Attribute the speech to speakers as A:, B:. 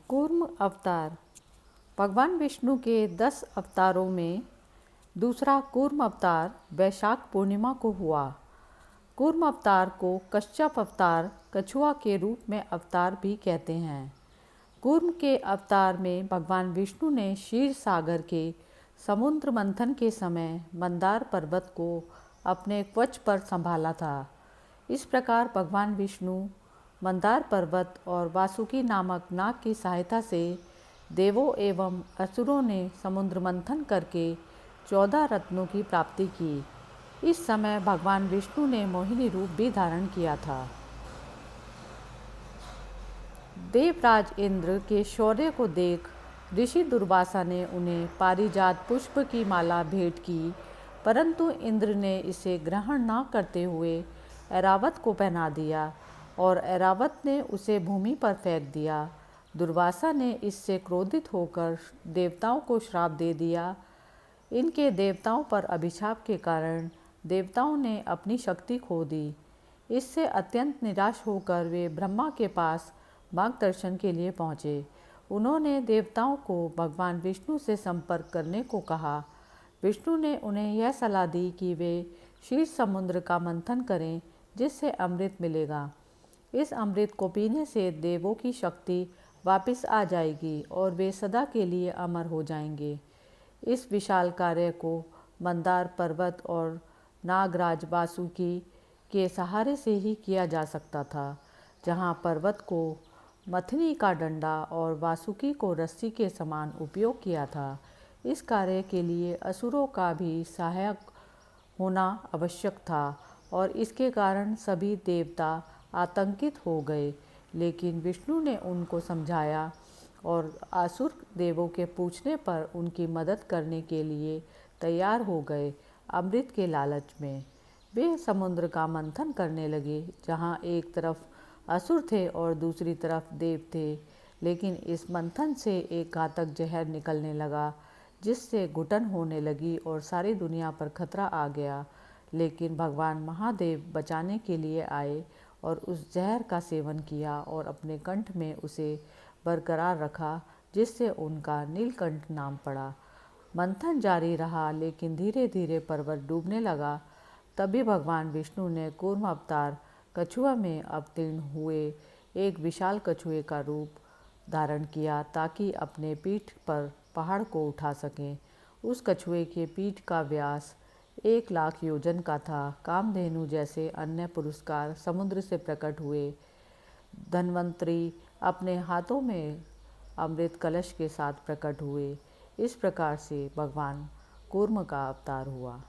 A: कूर्म अवतार। भगवान विष्णु के 10 अवतारों में दूसरा कूर्म अवतार वैशाख पूर्णिमा को हुआ। कूर्म अवतार को कश्यप अवतार, कछुआ के रूप में अवतार भी कहते हैं। कूर्म के अवतार में भगवान विष्णु ने क्षीर सागर के समुद्र मंथन के समय मंदार पर्वत को अपने कवच पर संभाला था। इस प्रकार भगवान विष्णु मंदार पर्वत और वासुकी नामक नाग की सहायता से देवों एवं असुरों ने समुद्र मंथन करके 14 रत्नों की प्राप्ति की। इस समय भगवान विष्णु ने मोहिनी रूप भी धारण किया था। देवराज इंद्र के शौर्य को देख ऋषि दुर्वासा ने उन्हें पारिजात पुष्प की माला भेंट की, परंतु इंद्र ने इसे ग्रहण न करते हुए ऐरावत को पहना दिया और ऐरावत ने उसे भूमि पर फेंक दिया। दुर्वासा ने इससे क्रोधित होकर देवताओं को श्राप दे दिया। इनके देवताओं पर अभिशाप के कारण देवताओं ने अपनी शक्ति खो दी। इससे अत्यंत निराश होकर वे ब्रह्मा के पास मार्गदर्शन के लिए पहुँचे। उन्होंने देवताओं को भगवान विष्णु से संपर्क करने को कहा। विष्णु ने उन्हें यह सलाह दी कि वे क्षीर समुद्र का मंथन करें, जिससे अमृत मिलेगा। इस अमृत को पीने से देवों की शक्ति वापस आ जाएगी और वे सदा के लिए अमर हो जाएंगे। इस विशाल कार्य को मंदार पर्वत और नागराज वासुकी के सहारे से ही किया जा सकता था, जहाँ पर्वत को मथनी का डंडा और वासुकी को रस्सी के समान उपयोग किया था। इस कार्य के लिए असुरों का भी सहायक होना आवश्यक था और इसके कारण सभी देवता आतंकित हो गए, लेकिन विष्णु ने उनको समझाया और असुर देवों के पूछने पर उनकी मदद करने के लिए तैयार हो गए। अमृत के लालच में वे समुद्र का मंथन करने लगे, जहाँ एक तरफ असुर थे और दूसरी तरफ देव थे। लेकिन इस मंथन से एक घातक जहर निकलने लगा, जिससे घुटन होने लगी और सारी दुनिया पर खतरा आ गया। लेकिन भगवान महादेव बचाने के लिए आए और उस जहर का सेवन किया और अपने कंठ में उसे बरकरार रखा, जिससे उनका नीलकंठ नाम पड़ा। मंथन जारी रहा, लेकिन धीरे धीरे पर्वत डूबने लगा। तभी भगवान विष्णु ने कूर्म अवतार कछुआ में अवतीर्ण हुए एक विशाल कछुए का रूप धारण किया, ताकि अपने पीठ पर पहाड़ को उठा सकें। उस कछुए के पीठ का व्यास 1,00,000 योजन का था। कामधेनु जैसे अन्य पुरस्कार समुद्र से प्रकट हुए। धन्वंतरी अपने हाथों में अमृत कलश के साथ प्रकट हुए। इस प्रकार से भगवान कूर्म का अवतार हुआ।